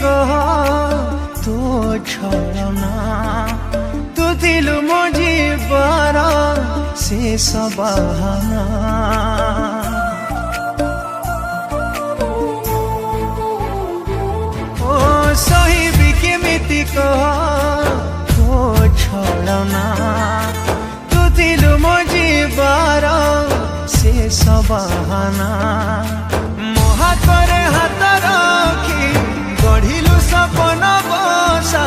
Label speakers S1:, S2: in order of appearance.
S1: कह तो छलना तू थिलु मो जीवार शेष बहाना ओ सहिबी केमिति कह तो छलना तू थिलु मो जीवार शेष बहाना मो हाथ रे हाथ रखी गढ़िलु सपन बसा